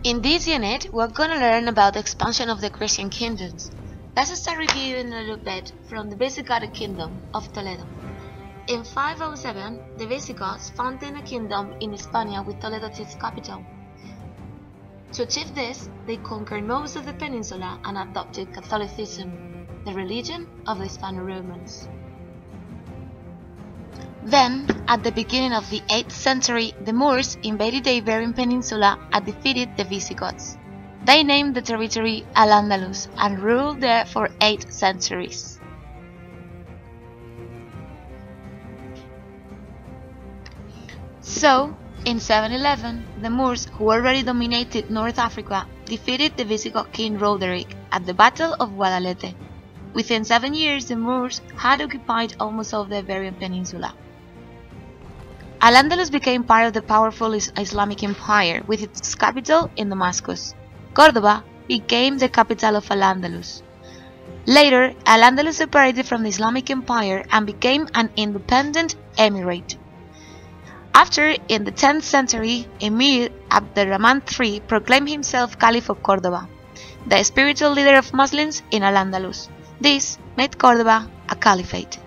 In this unit, we're going to learn about the expansion of the Christian kingdoms. Let's start reviewing a little bit from the Visigoth kingdom of Toledo. In 507, the Visigoths founded a kingdom in Hispania with Toledo as its capital. To achieve this, they conquered most of the peninsula and adopted Catholicism, the religion of the Hispano-Romans. Then, at the beginning of the 8th century, the Moors invaded the Iberian Peninsula and defeated the Visigoths. They named the territory Al-Andalus and ruled there for 8 centuries. So, in 711, the Moors, who already dominated North Africa, defeated the Visigoth king Roderick at the Battle of Guadalete. Within 7 years, the Moors had occupied almost all the Iberian Peninsula. Al-Andalus became part of the powerful Islamic Empire, with its capital in Damascus. Córdoba became the capital of Al-Andalus. Later, Al-Andalus separated from the Islamic Empire and became an independent emirate. After, in the 10th century, Emir Abderrahman III proclaimed himself Caliph of Córdoba, the spiritual leader of Muslims in Al-Andalus. This made Córdoba a caliphate.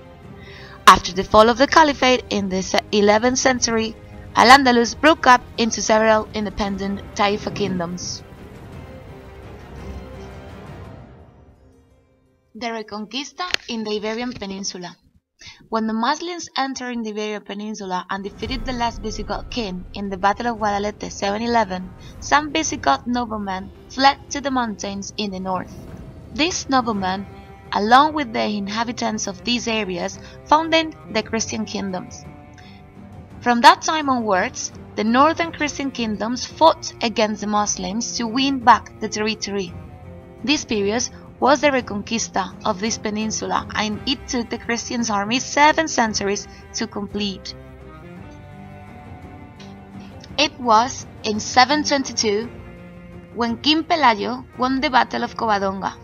After the fall of the caliphate in the 11th century, Al-Andalus broke up into several independent Taifa kingdoms. The Reconquista in the Iberian Peninsula. When the Muslims entered the Iberian Peninsula and defeated the last Visigoth king in the Battle of Guadalete 711, some Visigoth noblemen fled to the mountains in the north. These noblemen, along with the inhabitants of these areas, founded the Christian kingdoms. From that time onwards, the northern Christian kingdoms fought against the Muslims to win back the territory. This period was the Reconquista of this peninsula, and it took the Christian army 7 centuries to complete. It was in 722 when King Pelayo won the Battle of Covadonga.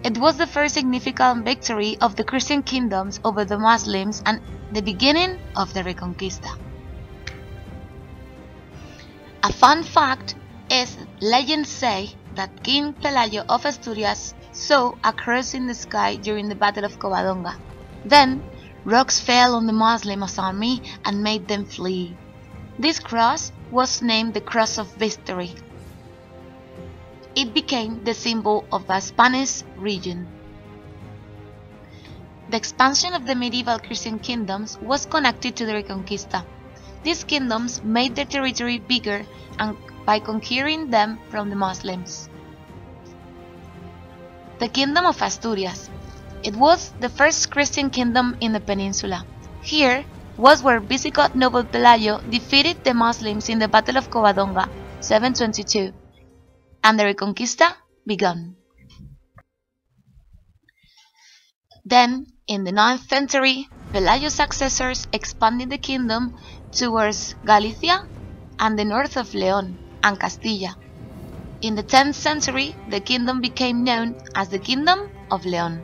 It was the first significant victory of the Christian kingdoms over the Muslims and the beginning of the Reconquista. A fun fact is legends say that King Pelayo of Asturias saw a cross in the sky during the Battle of Covadonga. Then, rocks fell on the Muslim army and made them flee. This cross was named the Cross of Victory. It became the symbol of the Spanish region. The expansion of the medieval Christian kingdoms was connected to the Reconquista. These kingdoms made their territory bigger and by conquering them from the Muslims. The Kingdom of Asturias. It was the first Christian kingdom in the peninsula. Here was where Visigoth noble Pelayo defeated the Muslims in the Battle of Covadonga, 722. And the Reconquista began. Then, in the 9th century, Pelayo's successors expanded the kingdom towards Galicia and the north of León and Castilla. In the 10th century, the kingdom became known as the Kingdom of León.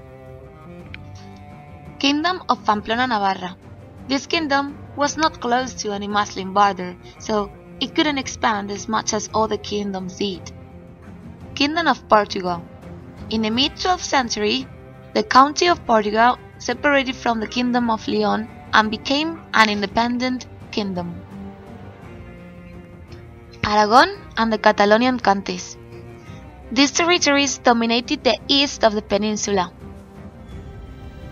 Kingdom of Pamplona-Navarra. This kingdom was not close to any Muslim border, so it couldn't expand as much as other kingdoms did. Kingdom of Portugal. In the mid-12th century, the county of Portugal separated from the Kingdom of León and became an independent kingdom. Aragon and the Catalonian counties. These territories dominated the east of the peninsula.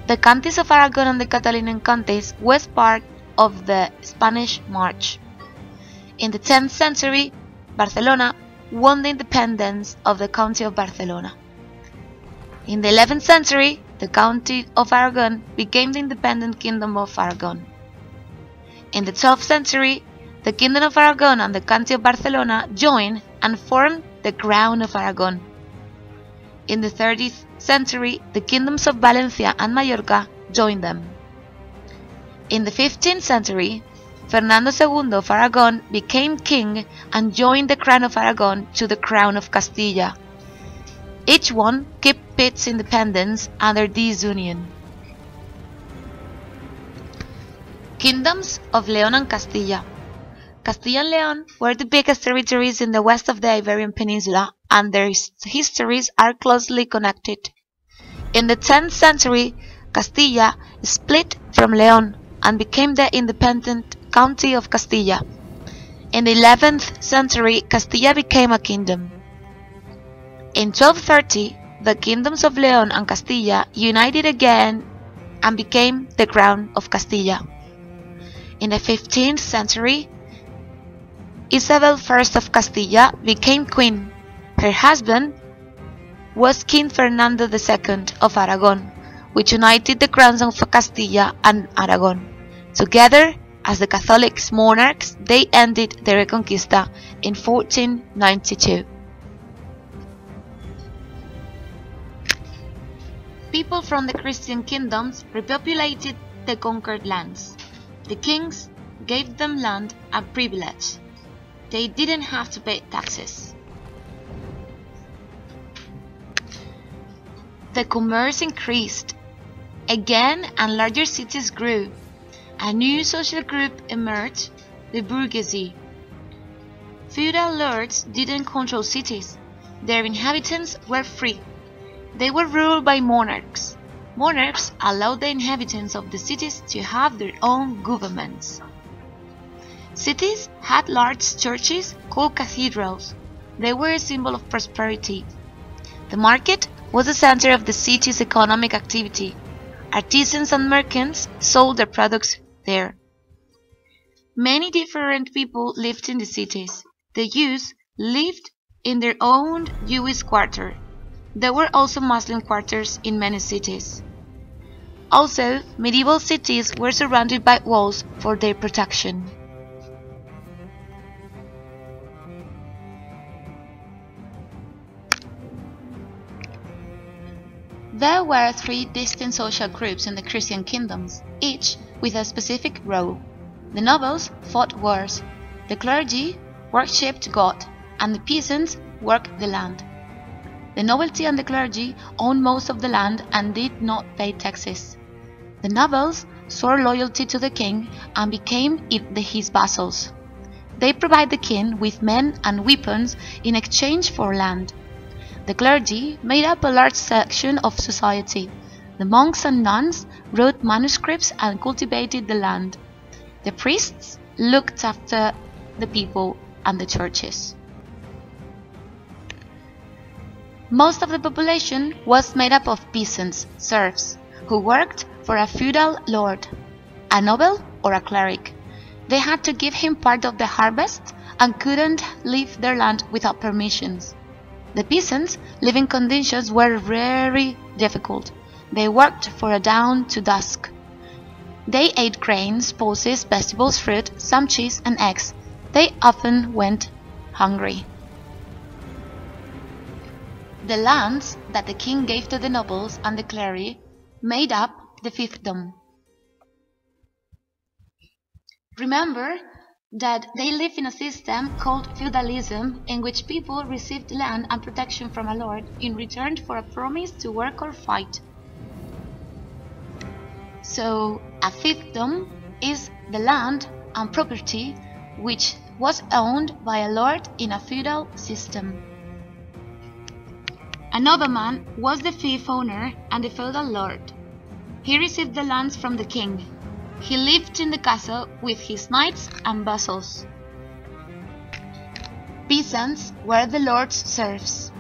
The counties of Aragon and the Catalonian counties was part of the Spanish March. In the 10th century, Barcelona won the independence of the County of Barcelona. In the 11th century, the County of Aragon became the independent Kingdom of Aragon. In the 12th century, the Kingdom of Aragon and the County of Barcelona joined and formed the Crown of Aragon. In the 13th century, the Kingdoms of Valencia and Mallorca joined them. In the 15th century, Fernando II of Aragon became king and joined the Crown of Aragon to the Crown of Castilla. Each one kept its independence under this union. Kingdoms of León and Castilla. Castilla and Leon were the biggest territories in the west of the Iberian Peninsula, and their histories are closely connected. In the 10th century, Castilla split from Leon and became the independent county of Castilla. In the 11th century, Castilla became a kingdom. In 1230, the kingdoms of Leon and Castilla united again and became the crown of Castilla. In the 15th century, Isabel I of Castilla became queen. Her husband was King Fernando II of Aragon, which united the crowns of Castilla and Aragon. Together, as the Catholic monarchs, they ended the Reconquista in 1492. People from the Christian kingdoms repopulated the conquered lands. The kings gave them land and privilege. They didn't have to pay taxes. The commerce increased. Again, and larger cities grew. A new social group emerged, the bourgeoisie. Feudal lords didn't control cities. Their inhabitants were free. They were ruled by monarchs. Monarchs allowed the inhabitants of the cities to have their own governments. Cities had large churches called cathedrals. They were a symbol of prosperity. The market was the center of the city's economic activity. Artisans and merchants sold their products there. Many different people lived in the cities. The Jews lived in their own Jewish quarter. There were also Muslim quarters in many cities. Also, medieval cities were surrounded by walls for their protection. There were three distinct social groups in the Christian kingdoms, each with a specific role. The nobles fought wars, the clergy worshipped God, and the peasants worked the land. The nobility and the clergy owned most of the land and did not pay taxes. The nobles swore loyalty to the king and became his vassals. They provided the king with men and weapons in exchange for land. The clergy made up a large section of society. The monks and nuns wrote manuscripts and cultivated the land. The priests looked after the people and the churches. Most of the population was made up of peasants, serfs, who worked for a feudal lord, a noble or a cleric. They had to give him part of the harvest and couldn't leave their land without permissions. The peasants' living conditions were very difficult. They worked from dawn to dusk. They ate grains, pulses, vegetables, fruit, some cheese and eggs. They often went hungry. The lands that the king gave to the nobles and the clergy made up the fiefdom. Remember that they lived in a system called feudalism, in which people received land and protection from a lord in return for a promise to work or fight. So, a fiefdom is the land and property which was owned by a lord in a feudal system. A nobleman was the fief owner and the feudal lord. He received the lands from the king. He lived in the castle with his knights and vassals. Peasants were the lord's serfs.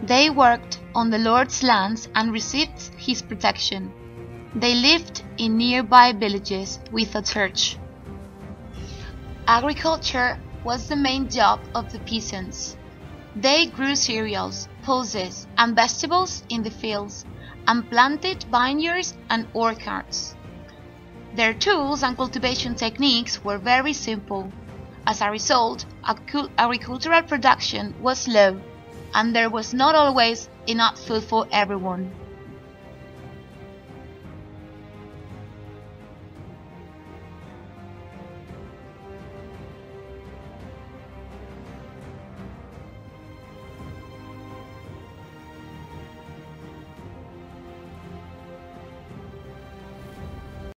They worked on the lord's lands and received his protection. They lived in nearby villages with a church. Agriculture was the main job of the peasants. They grew cereals, pulses, and vegetables in the fields, and planted vineyards and orchards. Their tools and cultivation techniques were very simple. As a result, agricultural production was low, and there was not always enough food for everyone.